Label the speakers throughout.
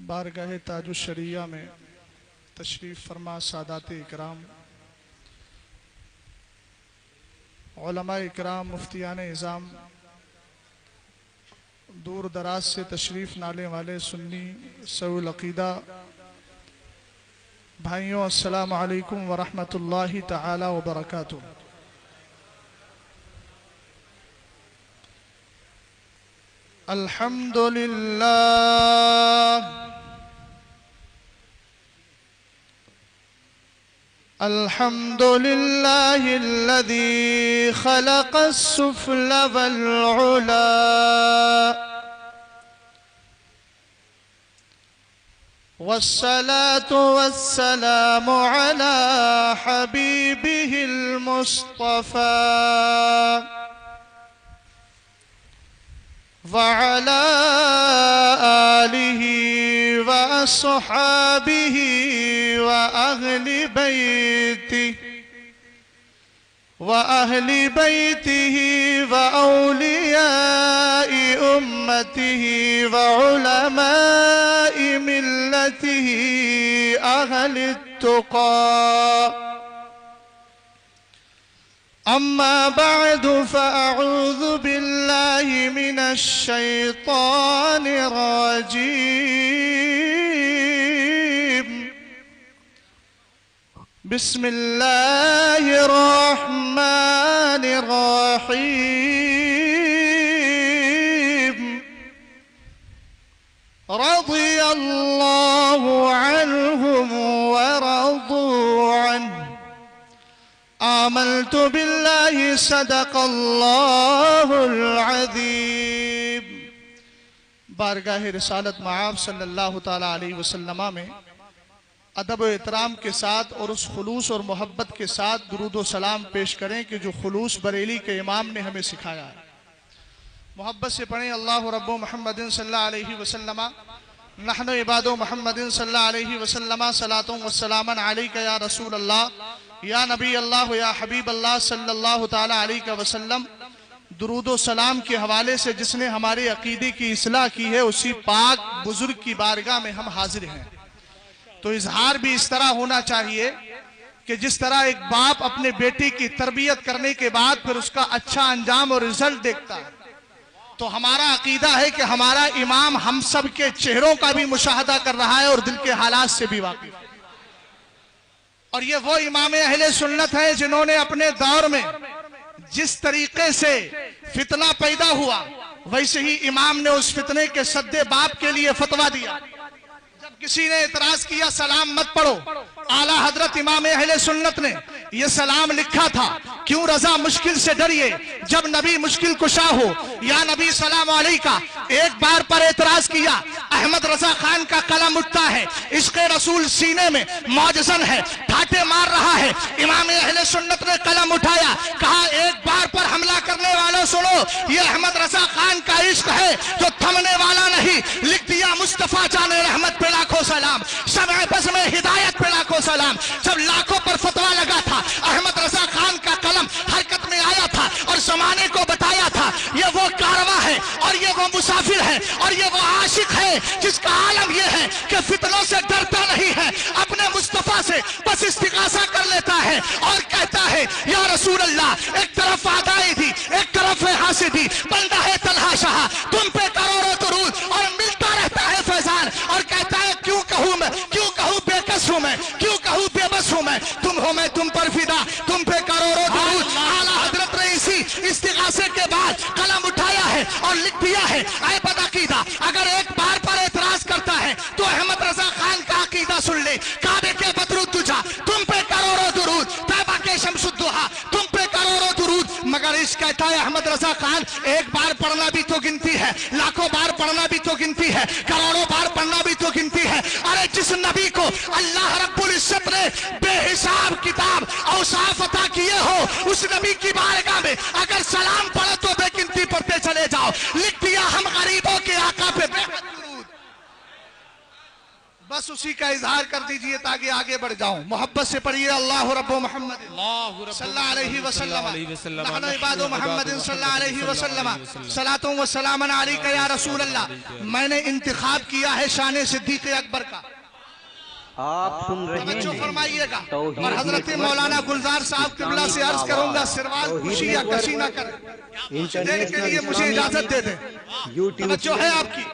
Speaker 1: बारगाह ताजुश शरिया में तशरीफ़ फरमा सादात इकराम, उलमा इकराम, मुफ्तियान इज़ाम, दूर दराज से तशरीफ़ नाले वाले सुन्नी सऊल अक़ीदा भाइयों, अस्सलामु अलैकुम व रहमतुल्लाहि तआला व बरकातुहू। अल्हम्दुलिल्लाह अल्हम्दुलिल्लाहिल्लज़ी खलक़स-सुफ़्ल वल-उला वस्सलातु वस्सलामु अला हबीबिहिल मुस्तफ़ा वअला आलिहि व अस्हाबिहि व अहली बैतिहि व औलियाइ उम्मतिहि व उलमाइ मिल्लतिहि अहलित तुक़ा। अम्मा बअदु फ़अऊज़ु बिल्लाहि मिनश शैतानिर रजीम। बिस्मिल्लाहिर रहमानिर रहीम। रज़ियल्लाहु अन्हुम व रज़ू अन्हु। आमनतु बिल्लाहि सदक़ल्लाहुल अज़ीम। बारगाह रिसालत मआब सल्लल्लाहु ताला अलैहि वसल्लम में अदब व एहतराम के साथ और उस खुलूस और मोहब्बत के साथ दुरूद व सलाम पेश करें कि जो खुलूस बरेली के इमाम ने हमें सिखाया है। मोहब्बत से पढ़ें अल्लाहु रब्बु मुहम्मदिन सल्लल्लाहु अलैहि वसल्लम नहनु इबादु मुहम्मदिन सल्लल्लाहु अलैहि वसल्लम सलातुन व सलामन अलैका या रसूल अल्लाह या नबी अल्लाह या हबीब अल्लाह सल्लल्लाहु ताला अलैहि वसल्लम। दुरूद व सलाम के हवाले से जिसने हमारे अकीदे की इस्लाह की है उसी पाक बुजुर्ग की बारगाह में हम हाजिर हैं। तो इजहार भी इस तरह होना चाहिए कि जिस तरह एक बाप अपने बेटे की तरबियत करने के बाद फिर उसका अच्छा अंजाम और रिजल्ट देखता है, तो हमारा अकीदा है कि हमारा इमाम हम सब के चेहरों का भी मुशाहदा कर रहा है और दिल के हालात से भी वाकिफ है। और ये वो इमाम अहले सुन्नत है जिन्होंने अपने दौर में जिस तरीके से फितना पैदा हुआ वैसे ही इमाम ने उस फितने के सद्दे बाप के लिए फतवा दिया। जब किसी ने इतराज किया सलाम मत पढ़ो, आला हजरत इमाम अहले सुन्नत ने यह सलाम लिखा था, क्यों रजा मुश्किल से डरिए जब नबी मुश्किल कुशा हो, या नबी सलाम अलैका। एक बार पर एतराज किया, अहमद रजा खान का कलम उठता है, इश्क़े रसूल सीने में मौजज़न है, ठाटे मार रहा है। इमाम अहले सुन्नत ने कलम उठाया, कहा एक बार पर हमला करने वालों सुनो, ये अहमद रजा खान का इश्क है जो थमने वाला नहीं। लिख दिया मुस्तफा जाने रहमत पे लाखों सलाम, समय बस में हिदायत पे लाखों सलाम। जब लाखों पर फतवा लगा था, अहमद रजा खान का कलम हरकत में आया था और जमाने को बताया था ये वो कारवां है और ये वो मुसाफिर है और ये वो आशिक है जिसका आलम ये है कि फितनों से डरता नहीं है, अपने मुस्तफा से बस इस्तिगासा कर लेता है और कहता है या रसूल अल्लाह। एक तरफ आदाई थी, एक तरफ है हासिदी, बंदा है तलहा शाह, तुम पे करोड़ों दुरूद और मिलता रहता है फैजान। और कहता है क्यों कहूं मैं, क्यों कहूं बेकस हूं मैं, क्यों कहूं बेबस हूं मैं, तुम हो मैं तुम पर फिदा, तुम पे करोड़ों दुरूद। आला हजरत ने इसी इस्तिगासे के बाद कलम उठाया है और लिख दिया है ऐ बदअकीदा, अगर एक बार पर एतराज करता है तो अहमद रजा खान का अकीदा सुन ले। काबे के बदरुद्दुजा तुम पे करोड़ों दुरूद, तैबा के शमसुद्दुहा तुम पे करोड़ों दुरूद। मगर इस कहता है अहमद रजा खान एक बार पढ़ना भी तो गिनती है, लाखों बार पढ़ना भी तो गिनती है, करोड़ों बार पढ़ना भी तो गिनती है। अरे जिस नबी को अल्लाह रब्बुल इज्जत ने बेहिसाब किताब औसाफ अता किए हो, उस नबी की बारगाह में अगर सलाम पढ़ो तो बेगिनती पढ़ते चले जाओ। लिख दिया हम गरीबों के आका पे बेहद दुरूद। बस उसी का इजहार कर दीजिए ताकि आगे बढ़ जाऊं। मोहब्बत से पढ़िए अल्लाह रब्बु मोहम्मद सल्लल्लाहु अलैहि वसल्लम नहनु इबादु मोहम्मद सल्लल्लाहु अलैहि वसल्लम सलातु व सलामन अलैका या रसूल अल्लाह। मैंने इंतखाब किया है शान सिद्दीक़ अकबर का।
Speaker 2: आप सुन रहे हैं,
Speaker 1: तवज्जो फरमाइएगा। और हजरत मौलाना गुलजार साहब किबला से अर्ज करूंगा, सिरवाल खुशी या कशी ना करें, देने के लिए मुझे इजाजत दे दें। तवज्जो है आपकी।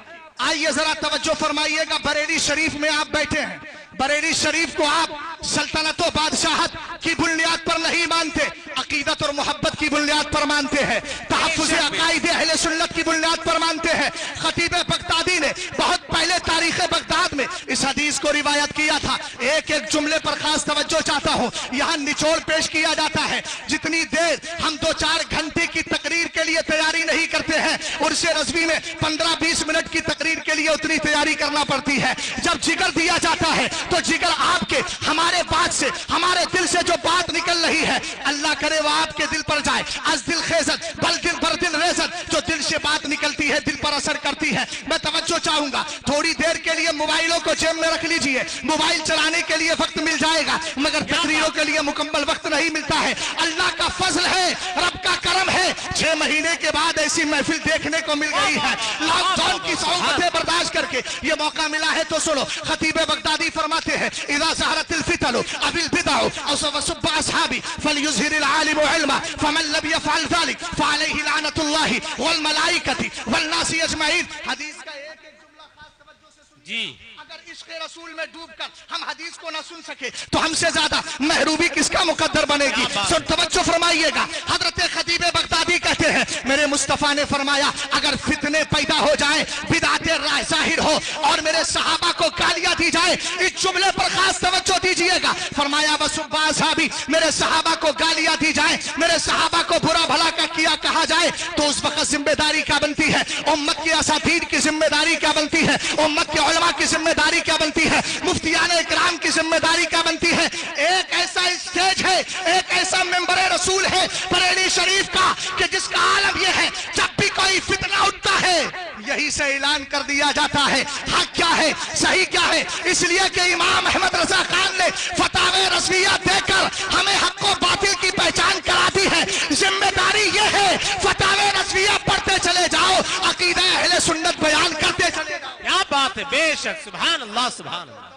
Speaker 1: आइए जरा तवज्जो फरमाइएगा। बरेली शरीफ में आप बैठे हैं। बरेली शरीफ को आप सल्तनत और बादशाहत की बुनियाद पर नहीं मानते, अकीदत और मोहब्बत की बुनियाद पर मानते हैं, तहफ़्फ़ुज़ अक़ाइद अहले सुन्नत की बुनियाद पर मानते हैं। खतीब बगदादी ने बहुत पहले तारीख़ बगदाद में इस हदीस को रिवायत किया था। एक एक जुमले पर खास तवज्जो चाहता हूँ। यहाँ निचोड़ पेश किया जाता है। जितनी देर हम 2-4 घंटे की तकरीर के लिए तैयारी नहीं करते हैं, उर्से रज़वी में 15-20 मिनट की तकरीर के लिए उतनी तैयारी करना पड़ती है। जब जिगर दिया जाता है तो जिगर आपके हमारे बात से, हमारे दिल से जो बात निकल रही है, अल्लाह करे वो आपके दिल पर जाए। अज दिल खेजत बल दिल पर दिल रेजत, जो दिल से बात निकलती है दिल पर असर करती है। मैं तवज्जो चाहूंगा। थोड़ी देर के लिए मोबाइलों को जेब में रख लीजिए। मोबाइल चलाने के लिए वक्त मिल जाएगा, मगर तकरीरों के लिए मुकम्मल वक्त नहीं मिलता है। अल्लाह का फजल है, रब का करम है। 6 महीने के बाद ऐसी महफिल देखने को मिल गई है। लॉकडाउन की सौगतें बर्दाश्त करके ये मौका मिला है तो सुनो। खतीब बगदादी फरमाते हैं, इज़ा ज़हरतिल फितनु अबिल बिदअउ औ सवसुब असहाबी फलयुज़हिरिल आलिमु इल्मा फमन लम यफ़अल ज़ालिक फ़अलैहि लानतुल्लाहि वल मलाइकति वल नासि अजमईन। हदीस का एक-एक जुमला खास तवज्जो से सुनिए जी। अगर इश्क़ रसूल में डूबकर हम हदीस को न सुन सके तो हमसे ज्यादा महरूबी किसका मुकद्दर बनेगी। सो तवज्जो फरमाइएगा। हजरत खतीब बगदादी कहते हैं, मेरे मुस्तफा ने फरमाया अगर फितने पैदा हो जाए, बिदअतें राह जाहिर हो और मेरे सहाबा को गालियां दी जाए, इस जुमले पर खास तवज्जो दीजिएगा। फरमाया वसुब्बा असहाबी, मेरे सहाबा को गालियां दी जाए, मेरे सहाबा को बुरा भला का किया कहा जाए, तो उस वक्त जिम्मेदारी क्या बनती है? उम्मत के असातीर की जिम्मेदारी क्या बनती है? उम्मत के उलमा की जिम्मेदारी क्या बनती है? मुफ्तियाने इकराम की जिम्मेदारी क्या बनती है? एक ऐसा स्टेज है, एक ऐसा मेंबर रसूल है बरेली शरीफ का कि जिसका आलम यह है, जब भी कोई फितना उठता है यही से ऐलान कर दिया जाता है हक क्या है, सही क्या है। इसलिए कि इमाम अहमद रजा खान ने फतावे रज़विया देकर हमें हक व बातिल की पहचान करा दी है। जिम्मेदारी यह है, फतावे रज़विया पढ़ते चले जाओ, अकीदा अहले सुन्नत बयान करते चले जाओ।
Speaker 3: क्या बात है, बेशक, सुभान अल्लाह, सुभान अल्लाह,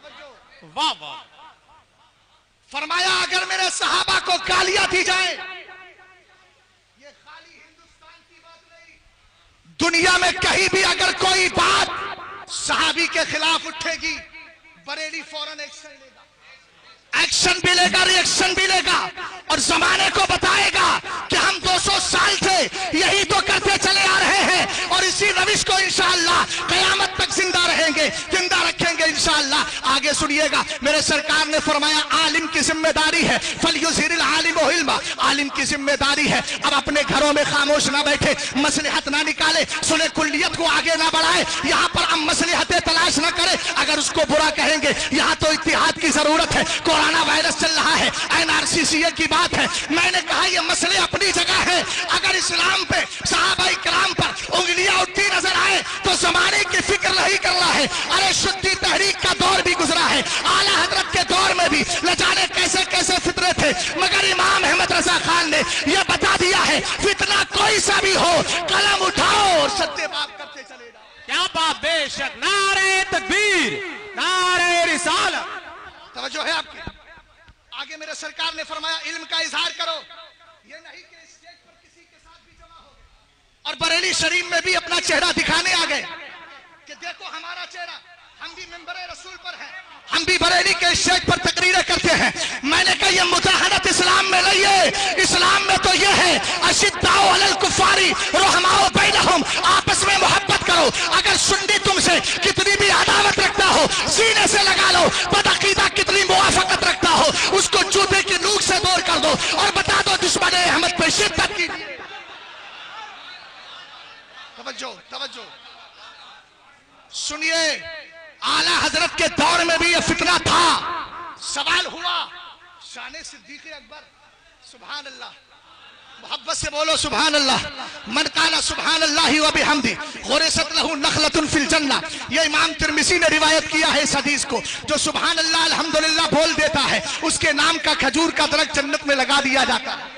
Speaker 3: वाह वाह।
Speaker 1: फरमाया अगर मेरे सहाबा को गालियां दी जाए, ये खाली हिंदुस्तान की बात नहीं, दुनिया में कहीं भी अगर कोई बात सहाबी के खिलाफ उठेगी, बरेली फौरन एक्शन लेगा, एक्शन भी लेगा, रिएक्शन भी लेगा और जमाने को बताएगा कि हम 200 साल से यही तो करते चले आ रहे हैं और इसी रविश को इंशाअल्लाह कयामत तक जिंदा रहेंगे, जिंदा रखेंगे इंशाअल्लाह। आगे सुनिएगा, मेरे सरकार ने फरमाया आलिम की जिम्मेदारी है, फलयुज़हिरिल आलिमु इल्मा, आलिम की जिम्मेदारी है अब अपने घरों में खामोश ना बैठे, मसलहत ना निकाले, सुने कुल्लियत को आगे ना बढ़ाए, यहाँ पर हम मसलहतें तलाश ना करें। अगर उसको बुरा कहेंगे, यहाँ तो इत्तिहाद की जरूरत है, कोरोना वायरस चल रहा है, NRCCA की बात है। मैंने कहा ये मसले अपनी जगह है। अगर इस्लाम पे, सहाबा इकराम पर उंगलियां उठती नजर आए तो जमाने की फिक्र नहीं करना है। अरे शुद्धी तहरीक का दौर भी गुजरा है, आला हजरत के दौर में भी न जाने कैसे कैसे फितरे थे, मगर इमाम अहमद रजा खान ने यह बता दिया है, फितना कोई सा भी हो, कलम उठाओ और सत्य बात करते चले जाओ।
Speaker 3: क्या बात, बेशक, नारे तकबीर, नारे रिसालत।
Speaker 1: तवज्जो है आपकी। आगे मेरे सरकार ने फरमाया इल्म का इजहार करो, ये नहीं कि स्टेज पर किसी के साथ भी जमा हो गए और बरेली शरीफ में भी अपना चेहरा दिखाने आ गए कि देखो हमारा चेहरा, हम भी मेंबर रसूल पर हैं, हम भी बरेली के स्टेज पर तकरीरें करते हैं। मैंने कहा ये मुजाहनत इस्लाम में नहीं है, इस्लाम में तो ये है अशिद्दाउ अलल कुफारी रहमाउ बैनहुम, आपस में मोहब्बत करो। अगर सुन्नी तुमसे कितनी भी अदावत रखता हो सीने से लगा लो, बदअकीदा कितनी मुवाफकत रखता हो उसको जूते की नोक से दूर कर दो और बता दो दुश्मन अहमद पे शिद्दत की। तवज्जो तवज्जो सुनिए, आला हजरत के दौर में भी यह फितना था। सवाल हुआ शान सिद्दीक़ अकबर, सुभान अल्लाह, मोहब्बत से बोलो सुभान अल्लाह। मन काला सुभान अल्लाह व बिहम्दी गुरिसत लहू नखलतुन फिल जन्नह। ये इमाम तिर्मिज़ी ने रिवायत किया है इस हदीस को। जो सुभान अल्लाह अल्हम्दुलिल्लाह बोल देता है उसके नाम का खजूर का दरख्त जन्नत में लगा दिया जाता है।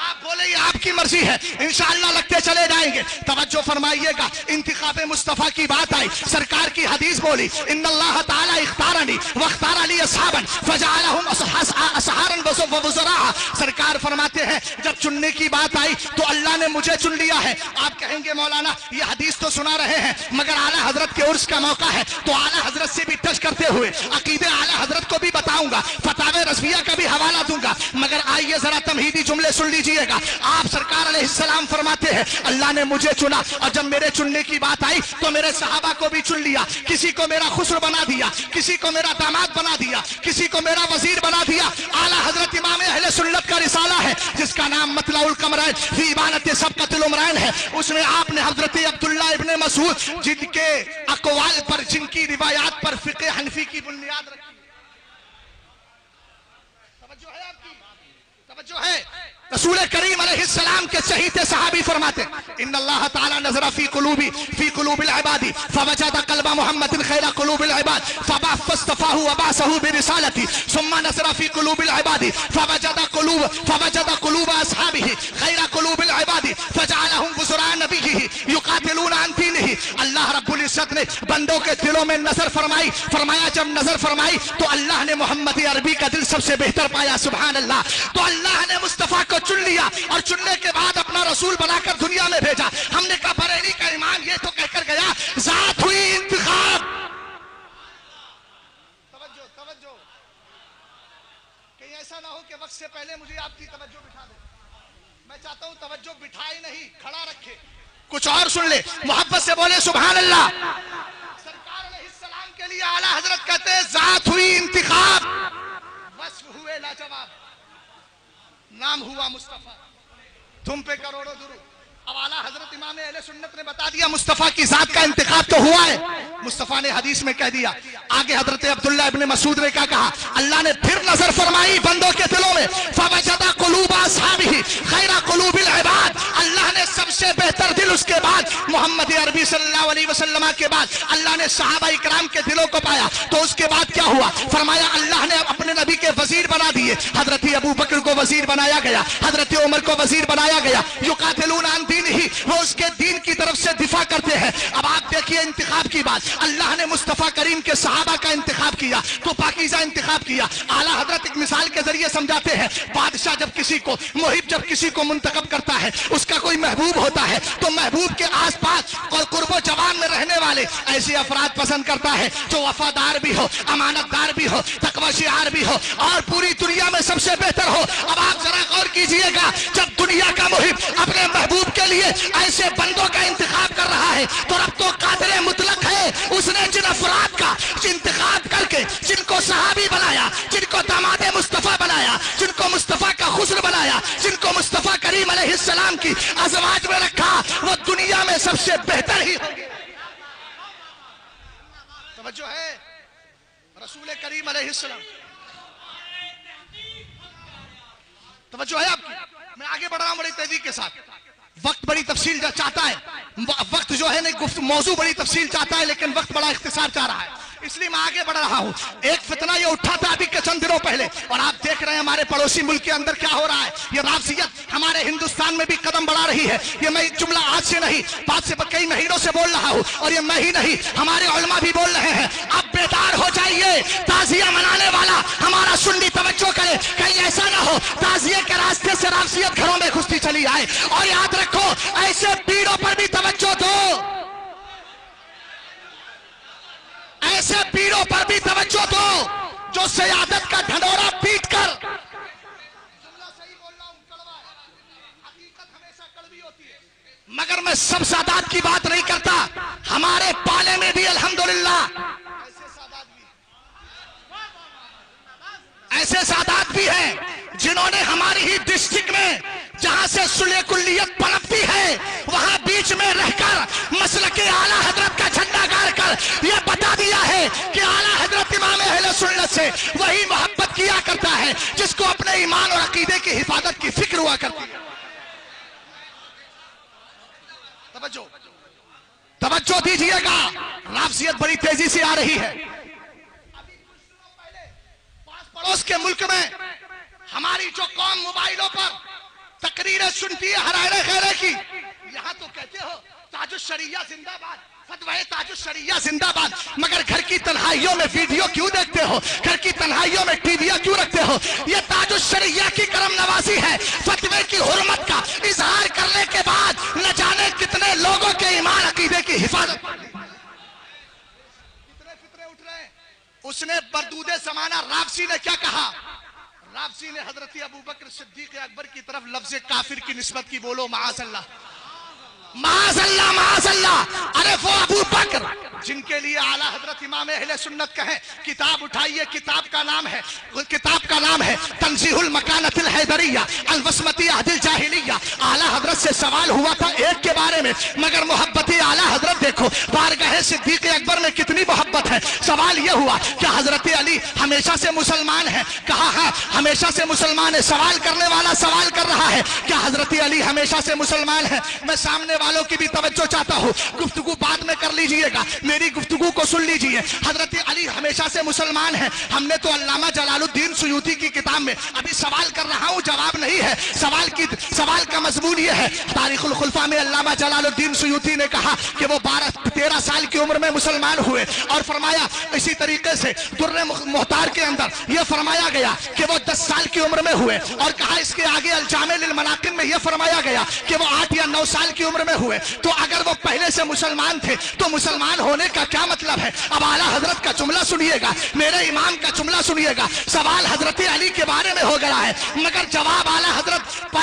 Speaker 1: आप बोले ये आपकी मर्जी है, इंशाअल्लाह लगते चले जाएंगे। तवज्जो फरमाइएगा, इंतिखाबे मुस्तफा की बात आई, सरकार की हदीस बोली, इन्नल्लाह ताला इख्तारनी व इख्तार ली असहाबन फजअलहुम असहारन व वज़रा। सरकार फरमाते हैं जब चुनने की बात आई तो अल्लाह ने मुझे चुन लिया है। आप कहेंगे मौलाना ये हदीस तो सुना रहे हैं मगर आला हजरत के उर्स का मौका है तो आला हजरत से भी टच करते हुए अकीदे आला हजरत को भी बताऊंगा, फतावे रज़विया का भी हवाला दूंगा। मगर आइए जरा तमहीदी जुमले सुन लीजिए। आप सरकार अलैहिस्सलाम फरमाते हैं अल्लाह ने मुझे चुना और जब मेरे चुनने की बात आई तो मेरे सहाबा को भी चुन लिया। किसी को मेरा खुसर बना दिया, किसी को मेरा दामाद बना दिया, किसी को मेरा वजीर बना दिया। आला हजरत इमाम अहले सुन्नत का रिसाला है जिसका नाम मतलाउल कमरैन फी इबानत सबकतुल उमरैन है। उसमें आपने हजरत अब्दुल्लाह इब्ने मसूद जिनके अक़वाल पर, जिनकी रिवायात पर फिक़े हनफी की बुनियाद रखी। तवज्जो है आपकी, तवज्जो है। रसूल करीम अलैहिस्सलाम के चहीते सहाबी फरमाते इन्नल्लाह ताला नज़रा फी कुलूबिल इबादी फवजद क़ल्ब मुहम्मदिन खैरा कुलूबिल इबाद फस्तफाहु व बासहु बिरिसालती सुम्मा नज़रा फी कुलूबिल इबादी फवजद कुलूब असहाबिही खैरा कुलूबिल इबादी फजअलहुम वज़रा नबिय्यिही युक़ातिलूना अन दीनिही। अल्लाह रब्बुल इज्जत ने बंदों के दिलों में नजर फरमाई, फरमाया जब नजर फरमाई तो अल्लाह ने मोहम्मद अरबी का दिल सबसे बेहतर पाया। सुभान अल्लाह। तो अल्लाह ने मुस्तफा को चुन लिया और चुनने के बाद अपना रसूल बनाकर दुनिया में भेजा। हमने कहा बरेली का ईमान ये तो कहकर गया जात हुई इंतखाब। तवज्जो तवज्जो, कहीं ऐसा ना हो कि वक्त से पहले मुझे आपकी तवज्जो बिठा दे। मैं चाहता हूं तवज्जो बिठाए नहीं, खड़ा रखे। कुछ और सुन ले, मोहब्बत से बोले सुभान अल्लाह। सरकार अलैहिस्सलाम के लिए आला हजरत कहते हैं जात हुई इंतखाब, वस्फ हुए लाजवाब, नाम हुआ मुस्तफा, तुम पे करोड़ों दुरूद। अब आला हजरत इमाम अहले सुन्नत ने बता दिया मुस्तफा की जात का इंतखाब तो हुआ है। मुस्तफा ने हदीस में कह दिया। आगे हजरत अब्दुल्लाह इब्ने मसूद ने क्या कहा, अल्लाह ने फिर नजर फरमाई बंदों के दिलों में, फवजदा कुलूब असहाबिही खैरा कुलूबिल इबाद। अल्लाह ने सबसे बेहतर दिल उसके बाद मोहम्मद अरबी सल्लल्लाहु अलैहि वसल्लम के बाद अल्लाह ने सहाबा इकराम के दिलों को पाया। तो उसके बाद क्या हुआ, फरमाया अल्लाह ने अपने नबी के वजीर बना दिए। हजरत अबू बकर को वजीर बनाया गया, हजरत उमर को वजीर बनाया गया। युकातिलूना अन दीनिही, वो उसके दीन की तरफ से दिफा करते हैं। अब आप देखिए इंतखाब की बात, अल्लाह ने मुस्तफा करीम के सहाबा का इंतखाब किया तो पाकीज़ा इंतखाब किया। आला हजरत एक मिसाल के जरिए समझाते हैं, बादशाह जब किसी को, मुहिब जब किसी को मुंतखब करता है, उसका कोई महबूब होता है तो महबूब के आसपास और कुर्बो जवान में रहने वाले ऐसे अफराद पसंद करता है जो वफादार भी हो, अमानतदार भी हो, तकवाशियार भी हो और पूरी दुनिया में सबसे बेहतर हो। अब आप जरा गौर कीजिएगा, जब दुनिया का मुहिब अपने महबूब के लिए ऐसे बंदों का इंतखाब कर रहा है तो रब तो कादिर मुतलक है। उसने जिन अफराद का इंतखाब करके जिनको सहाबी बनाया, जिनको दामाद मुस्तफा बनाया, जिनको मुस्तफा का खुस्र बनाया, जिनको मुस्तफा करीम अलैहिस्सलाम की अज़वाज में रखा, वो दुनिया में सबसे बेहतर ही होगी। तवज्जो है, रसूल करीम अलैहिस्सलाम, तवज्जो है आपकी। मैं आगे बढ़ रहा हूं बड़ी तेजी के साथ, वक्त बड़ी तफसील चाहता है, वक्त जो है ना मौजू बड़ी तफसील चाहता है लेकिन वक्त बड़ा इख्तिसार चाह रहा है, इसलिए मैं आगे बढ़ रहा हूँ। एक फितना ये उठा था अभी के चंद दिनों पहले और आप देख रहे हैं हमारे पड़ोसी मुल्क के अंदर क्या हो रहा है। ये राफजियत हमारे हिंदुस्तान में भी कदम बढ़ा रही है। ये मैं जुमला आज से नहीं, बात से कई महीनों से बोल रहा हूँ और ये मैं ही नहीं, हमारे उलमा भी बोल रहे हैं। अब बेदार हो जाइए, ताजिया मनाने वाला हमारा सुन्नी तवज्जो करे, कहीं ऐसा ना हो ताजिए के रास्ते से राफजियत घरों में घुसती चली आए। और याद रखो ऐसे पीरों पर भी तवज्जो दो, ऐसे पीरों पर भी तवज्जो दो जो सयादत का ढंढोरा पीट कर, मगर मैं सब सादात की बात नहीं करता, हमारे पाले में भी अल्हम्दुलिल्लाह ऐसे सादात भी हैं जिन्होंने हमारी ही डिस्ट्रिक्ट में जहां से सुलह कुल्लियत पनपती है वहां बीच में रहकर मसलके आला हजरत का झंडा गाड़ कर यह बता दिया है कि आला हजरत इमाम अहले सुन्नत से वही मोहब्बत किया करता है जिसको अपने ईमान और अकीदे की हिफाजत की फिक्र हुआ करती है। तवज्जो दीजिएगा, राफजियत बड़ी तेजी से आ रही है। अभी कुछ दिनों पहले पास पड़ोस के मुल्क में हमारी जो कौम मोबाइलों पर तकरीरें सुनती है हरारे खैरे की, यहां तो कहते हो ताजुश शरिया जिंदाबाद, फतवाए ताजुश शरिया जिंदाबाद, मगर घर की तन्हाइयों में वीडियो क्यों देखते हो, घर की तन्हाइयों में टीवियां क्यों रखते हो? ये ताजुश शरिया की करम नवाजी है, फतवे की हुर्मत का इजहार करने के बाद न जाने कितने लोगों के ईमान अकीदे की हिफाजत, कितने फितरे उठ रहे हैं। उसने बरदूदे जमाना राफसी ने क्या कहा? राफसी ने हजरत अबू बकर सिद्दीक अकबर की तरफ लफ्ज काफिर की निस्बत की। बोलो माअज़ल्लाह, माअज़ल्लाह, माअज़ल्लाह। अरे वो अबू बकर जिनके लिए आला हजरत इमाम अहले सुन्नत कहे, किताब उठाइए, किताब का नाम है, किताब का नाम है तंज़ीहुल मकानतिल हैदरिया अल वस्मती अहदिल जाहिलिया। आला हजरत से सवाल हुआ था एक के बारे में, मगर मोहब्बती आला हजरत देखो, बारगाह सिद्दीक अकबर में कितनी मोहब्बत है। सवाल यह हुआ क्या हजरत अली हमेशा से मुसलमान है? कहा हाँ हमेशा से मुसलमान है। सवाल करने वाला सवाल कर रहा है क्या हजरत अली हमेशा से मुसलमान है? मैं सामने वालों की भी तवज्जो चाहता हूँ, गुफ्तगू बाद में कर लीजिएगा, मेरी गुफ्तगू को सुन लीजिए। हजरत अली हमेशा से मुसलमान है। हमने तो अल्लामा जलालुद्दीन सुयूती की किताब में अभी सवाल कर रहा हूँ, जवाब नहीं है। सवाल का मजमून यह है, तारीखुल खुलफा में अल्लामा जलालुद्दीन सुयूती ने कहा कि वो 12-13 साल की उम्र में मुसलमान हुए, और फरमाया इसी तरीके से दुर्रे मुख्तार के अंदर यह फरमाया गया कि वो 10 साल की उम्र में हुए, और कहा इसके आगे अल-जामे लिल मनाकिब में यह फरमाया गया कि वो 8 या 9 साल की उम्र में हुए। तो अगर वो पहले से मुसलमान थे तो मुसलमान होने का क्या मतलब है? अब आला हजरत का जुमला सुनिएगा, मेरे इमाम का जुमला सुनिएगा। सवाल हजरत अली के बारे में हो गया है, मगर जवाब आला हजरत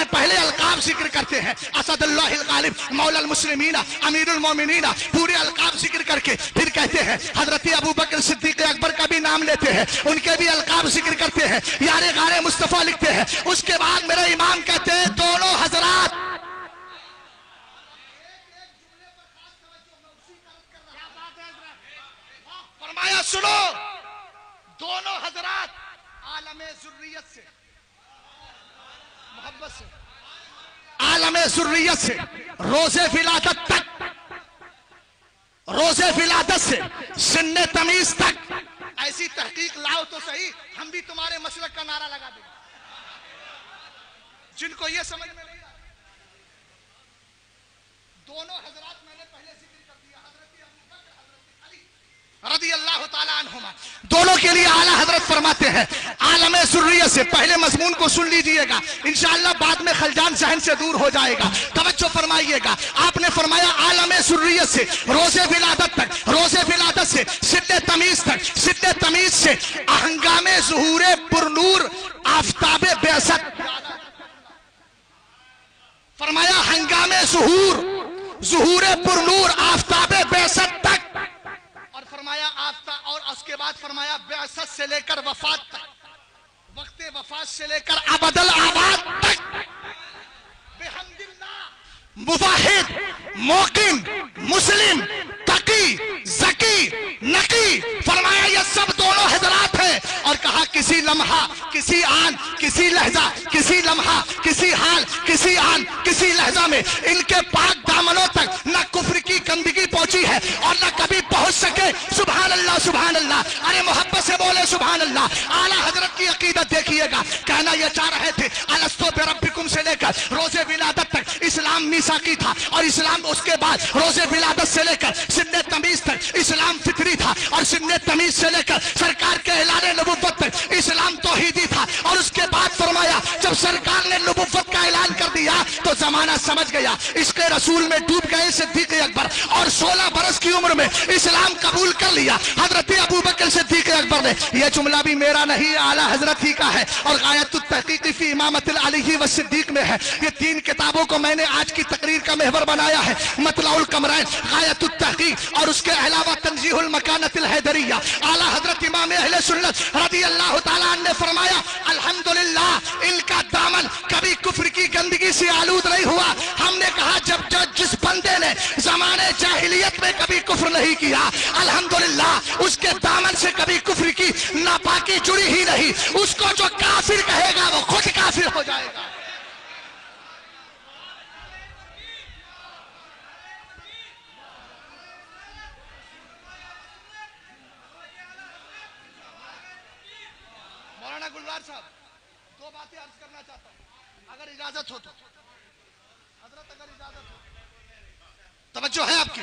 Speaker 1: पहले अलकाब जिक्र करते हैं, असदुल्लाहिल गालिब, मौलल मुस्लिमीन, अमीरुल मोमिनीन, पूरे अलकाब जिक्र करके फिर कहते हैं हजरत अबू बकर सिद्दीक अकबर का भी नाम लेते हैं, उनके भी अलकाब जिक्र करते हैं, यारे गारे मुस्तफा लिखते हैं। उसके बाद मेरे इमाम कहते हैं दोनों हजरात, फरमाया सुनो, दोनों हजरात आलमे ज़ुर्रियत से, मोहब्बत से, आलमे ज़ुर्रियत से रोज़े विलादत तक, रोज़े विलादत से सिन्ने तमीज तक, ऐसी तहकीक लाओ तो सही, हम भी तुम्हारे मसलक का नारा लगा देंगे। जिनको ये समझ में नहीं आ, दोनों हजरात मैंने पहले जिक्र कर दिया, हजरत अबू बकर, हजरत अली रज़ी अल्लाह ताला अन्हुमा, दोनों के लिए आला हजरत फरमाते हैं आलमे ज़ुर्रियत से। पहले मजमून को सुन लीजिएगा, इंशाअल्लाह बाद में खलजान जहन से दूर हो जाएगा, तवज्जो फरमाइएगा। आपने फरमाया आलमे ज़ुर्रियत से रोज़े विलादत तक, रोज़े विलादत से सिद्दे तमीज तक, सिद्दे तमीज से हंगामे ज़ुहूरे पुरनूर आफताबे बेअसत, फरमाया हंगामे ज़ुहूरे पुरनूर आफताबे बेअसत तक, और फरमाया आफ्ता, और उसके बाद फरमाया बेअसत से लेकर वफात तक, वक्ते वफात से लेकर अबदल आबाद तक, बेहम्दिल्लाह मुवाहिद मोकिन मुस्लिम तकी ज़की नकी, फरमाया ये सब दोनों हजरात हैं। और कहा किसी लम्हा, किसी आन, किसी लहजा, किसी लम्हा, किसी हाल, किसी आन, किसी लहजा में इनके पाक दामनों तक न कुफ्र की गंदगी पहुंची है और न कभी पहुंच सके। सुभान अल्लाह, सुभान अल्लाह। अरे मोहब्बत से बोले सुभान अल्लाह। आला हजरत की अकीदत देखिएगा, कहना यह चाह रहे थे अलस्तु बिरब्बिकुम से लेकर रोज़े विलादत तक इस्लाम मीसाकी था, और इस्लाम उसके बाद रोज़े विलादत से लेकर सिन्ने तमीज तक इस्लाम फितरी था, और सिन्ने तमीज से लेकर सरकार के ऐलान नबुव्वत तक इस्लाम तौहीदी था। और उसके बाद फरमाया जब सरकार ने नबुव्वत का ऐलान कर दिया तो जमाना समझ गया, इसके रसूल में डूब गए सिद्दीक अकबर, और 16 बरस की उम्र में इस्लाम कबूल कर लिया हजरत अबू बकर सिद्दीक अकबर ने। यह जुमला भी मेरा नहीं, आला हजरत ही का है, और गायतुत तहकीक फी इमामतिल अली व सिद्दीक में है। ये 3 किताबों को मैंने आज की तकरीर का महवर बनाया है, मतलाउल कमरैन, गायतुत तहकीक, और उसके अलावा तंज़ीहुल मकानतिल हैदरिया। आला हजरत इमाम अहले सुन्नत रज़ी अल्लाह ताला अन्हु ने फरमाया अल्हम्दुलिल्लाह इनका दामन कभी कुफ्र की गंदगी से आलूद नहीं हुआ। हमने कहा जब जिस बंदे ने ज़माने जाहिलियत में कभी कुफ्र नहीं किया, अल्हम्दुलिल्लाह उसके दामन से कभी कुफ्र की नापाकी जुड़ी ही नहीं। उसको जो काफिर कहेगा वो खुद काफिर हो जाएगा। गुलजार साहब, दो बातें अर्ज करना चाहता हूं, अगर इजाजत हो तो। हजरत अगर इजाजत हो, तवज्जो है आपकी।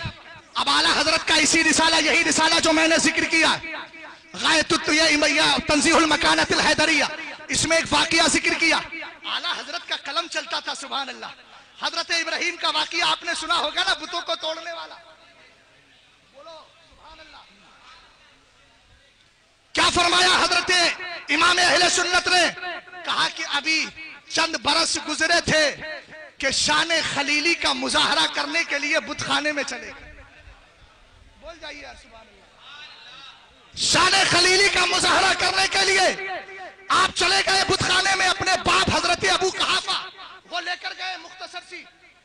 Speaker 1: अब आला हजरत का इसी रिसाला, यही रिसाला जो मैंने जिक्र किया, तंजीहुल मकानतिल हैदरिया, इसमें एक वाकया जिक्र किया। आला हजरत का कलम चलता था, सुभान अल्लाह। हजरत इब्राहिम का वाकया आपने सुना होगा ना, बुतों को तोड़ने वाला। बोलो सुभान अल्लाह। क्या फरमाया हजरत इमाम अहले सुन्नत ने? कहा कि अभी चंद बरस गुजरे थे कि शान खलीली का मुजाहरा करने के लिए बुतखाने में चले गए। बोल जाइए यार सुभान अल्लाह। शान खलीली का मुजाहरा करने के लिए आप चले गए बुतखाने में। अपने बाप हजरत अबू कहाफा वो लेकर गए, मुख्तसर सी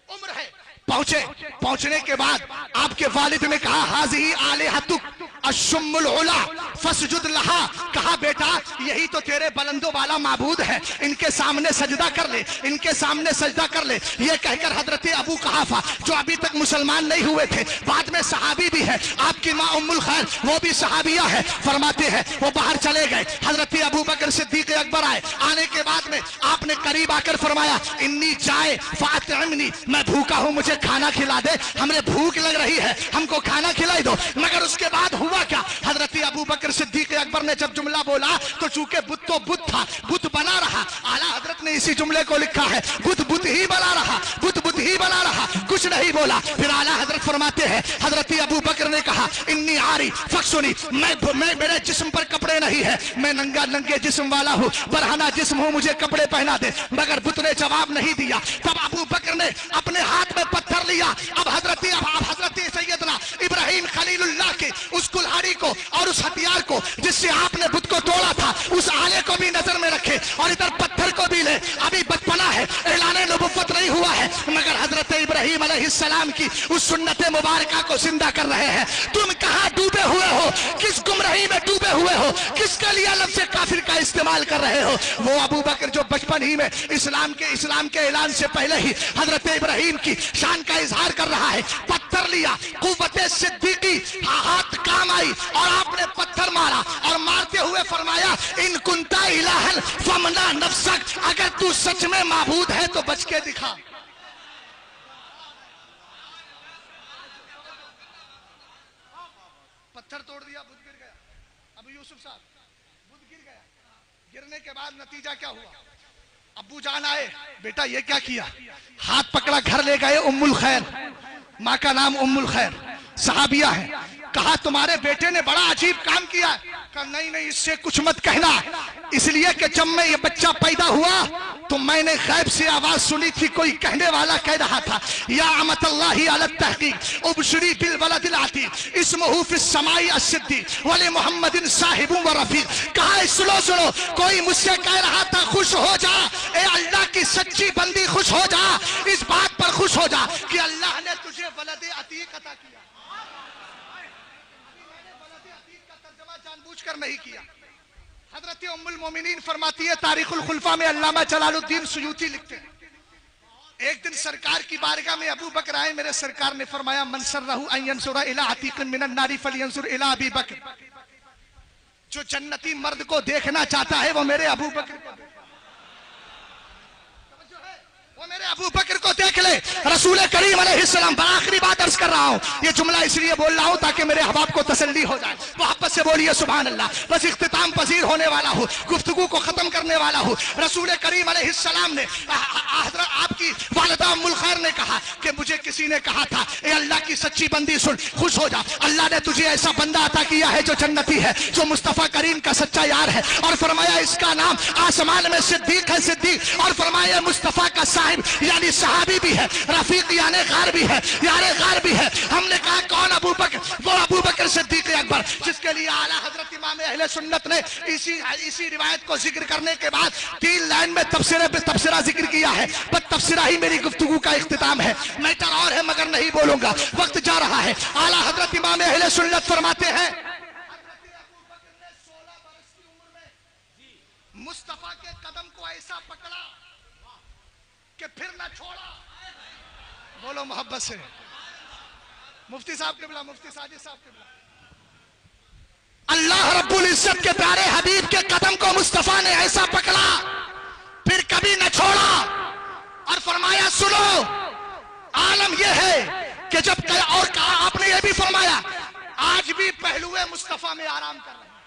Speaker 1: उम्र है। पहुंचने के बाद आपके वालिद ने कहा, हाज़िही आलिहतुक अश्शुम्मुल उला फसजुद लहा। कहा बेटा यही तो तेरे बुलंदों वाला माबूद है, इनके सामने सजदा कर ले, इनके सामने सजदा कर ले। ये कहकर हजरत अबू कहाफा जो अभी तक मुसलमान नहीं हुए थे, बाद में सहाबी भी है, आपकी माँ उम्मुल खैर वो भी सहाबिया है, फरमाते हैं वो बाहर चले गए। हजरत अबू बकर सिद्दीक अकबर आए। आने के बाद में आपने करीब आकर फरमाया, इन्नी जाए फातिमनी, मैं भूखा हूं, मुझे खाना खिला दे, हमें भूख लग रही है, हमको खाना खिलाई दो। मगर उसके बाद हुआ क्या? हजरत अबू बकर सिद्दीक अकबर ने जब जुमला बोला तो चूंकि बुत तो बुत था, बुत बना रहा। आला हजरत ने इसी जुमले को लिखा है, बुत बुत ही बना रहा, बुत बुत ही बना रहा, कुछ नहीं बोला। फिर आला हजरत फरमाते हैं, हजरत अबू बकर ने कहा, इन्नी आरी फक्सुनी, मैं मेरे जिस्म पर कपड़े नहीं है, मैं नंगे जिस्म वाला हूँ, बरहना जिस्म हूँ, मुझे कपड़े पहना दे। मगर बुत ने जवाब नहीं दिया। तब अबू बकर ने अपने हाथ में पत्थर लिया। अब हजरत सैयदना इब्राहिम खलीलुल्लाह के उस कुल्हाड़ी को और उस हथियार को जिससे आपने बुत को तोड़ा था, उस आले को भी नजर में रखे और इधर पत्थर को भी ले। अभी बचपना है, ऐलाने नबुव्वत नहीं हुआ है, मगर हजरत इब्राहिम अलैहिस्सलाम की उस सुन्नत मुबारका को जिंदा कर रहे हैं। तुम कहां डूबे हुए हो, किस गुमराही में डूबे हुए हो, किसके लिए लफ्ज़ काफिर का इस्तेमाल कर रहे हो? वो अबू बकर जो बचपन ही में इस्लाम के ऐलान से पहले ही हजरत इब्राहिम की शान का इजहार कर रहा है। पत्थर लिया, कुव्वते सिद्दीकी हाथ काम आई और आपने पत्थर मारा और मारते हुए फरमाया, इन कुंता इलाहन फमना नफ्सक, अगर तू सच में माबूद है तो बच के दिखा। पत्थर तोड़ दिया, बुत गिर गया। अबू यूसुफ साहब, बुत गिर गया। गिरने के बाद नतीजा क्या हुआ? अब्बू जान आए, बेटा ये क्या किया? हाथ पकड़ा, घर ले गए। उम्मुल खैर, माँ का नाम उम्मुल खैर, सहाबिया है। कहा तुम्हारे बेटे ने बड़ा अजीब काम किया। कहा नहीं इससे कुछ मत कहना, इसलिए कि जब मैं ये बच्चा पैदा हुआ तो मैंने गैब से आवाज सुनी थी, कोई कहने वाला कह रहा था, या अमतल्लाहि अला तहकीक उबशरी बिल वलदिल अतीक इस्मुहु फिस समाई अस्सिद्दीक वली मुहम्मदिन साहिबु व रफीक। कहा सुनो, कोई मुझसे कह रहा था खुश हो जा, ए अल्लाह की सच्ची बंदी खुश हो जा, इस बात पर खुश हो जा कि अल्लाह ने तुझे वलद अतीक अता किया। जानबूझकर नहीं किया। हजरत उम्मुल मोमिनीन फरमाती है, तारीखुल खुलफा में अल्लामा जलालुद्दीन सुयूती लिखते हैं, एक दिन सरकार की बारगाह में अबू बकर आए। मेरे सरकार ने फरमाया, मन सर्रहु अन यंसुरा इला अतीकिन मिनन नारी फलयंसुर इला अबी बकर। जो जन्नती मर्द को देखना चाहता है वो मेरे अबू बकर को देखे, वो मेरे अबू बकर को देख ले। रसूल करीम अलैहिस्सलाम, आखिरी बात अर्ज कर रहा हूँ, ये जुमला इसलिए बोल रहा हूँ ताकि मेरे अहबाब को तसल्ली हो जाए। मोहब्बत से बोलिए सुभान अल्लाह। बस इख्तिताम पजीर होने वाला हूँ, गुफ्तगू को खत्म करने वाला हूँ। रसूल करीम अलैहिस्सलाम ने, आपकी वालिदा उम्मुल खैर ने कहा कि मुझे किसी ने कहा था, ए अल्लाह की सच्ची बंदी सुन, खुश हो जा, अल्लाह ने तुझे ऐसा बंदा अता किया है जो जन्नती है, जो मुस्तफा करीम का सच्चा यार है। और फरमाया इसका नाम आसमान में सिद्दीक है, सिद्दीक। और फरमाया मुस्तफा का साहिब यानी सहाबी भी है, रफीक यानी गार भी है, यारे गार भी है। हमने कहा कौन? अबू बकर। वो अबू बकर सिद्दीक अकबर, जिसके लिए आला हजरत इमाम अहले सुन्नत ने इसी रिवायत को जिक्र करने के बाद 3 लाइन में तफसीरा जिक्र किया है। बस तफसीरा ही मेरी गुफ्तगू का इख्तिताम है। मैटर और है मगर नहीं बोलूंगा, वक्त जा रहा है। आला हजरत इमाम अहले सुन्नत फरमाते हैं, मुस्तफा के कदम को ऐसा पकड़ा कि फिर ना छोड़ा। बोलो मोहब्बत से। मुफ्ती साहब के बिला, मुफ्ती साजिद साहब के बिला, अल्लाह रब्बुल इज्जत के प्यारे हबीब के कदम को को मुस्तफा ने ऐसा पकड़ा फिर कभी न छोड़ा और फरमाया सुनो आलम यह है कि जब और कहा आपने यह भी फरमाया आज भी पहलुए मुस्तफा में आराम कर रहे हैं,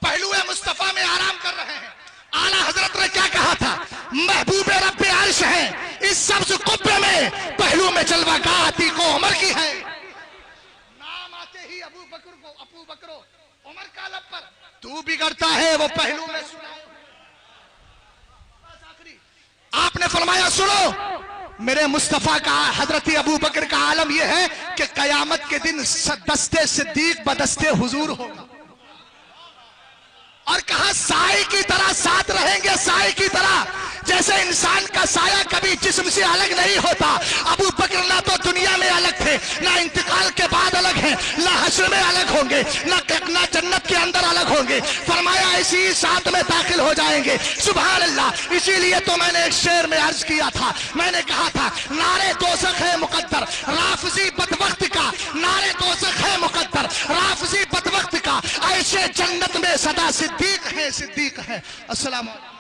Speaker 1: पहलुए मुस्तफा में आराम कर रहे हैं। आला हजरत ने क्या कहा था, महबूब रब्बे अर्श है इस सब्ज कुब्बे में, पहलू में जलवा गाह अतीको उमर की है। नाम आते ही अबू बकरो उमर का लब पर तू बिगड़ता है वो पहलू में सुनाए। आपने फरमाया सुनो मेरे मुस्तफा का हजरत अबू बकर का आलम यह है कि कयामत के दिन दस्ते सिद्दीक बदस्ते हुजूर होगा, और कहा साए की तरह साथ रहेंगे, साए की तरह। जैसे इंसान का साया कभी जिस्म से अलग नहीं होता, अबू बकर ना तो दुनिया में अलग थे, ना इंतकाल के बाद अलग हैं, ना हश्र में अलग होंगे, ना जन्नत के अंदर अलग होंगे। फरमाया इसी साथ में दाखिल हो जाएंगे। सुभान अल्लाह। इसीलिए तो मैंने एक शेर में अर्ज किया था, मैंने कहा था नारे दोज़ख है मुकद्दर राफजी बदबख्त का, नारे दोज़ख है मुकद्दर राफजी बदबख्त का, ऐसे जन्नत में सदा सिद्दीक है, सिद्दीक है। अस्सलाम वालेकुम।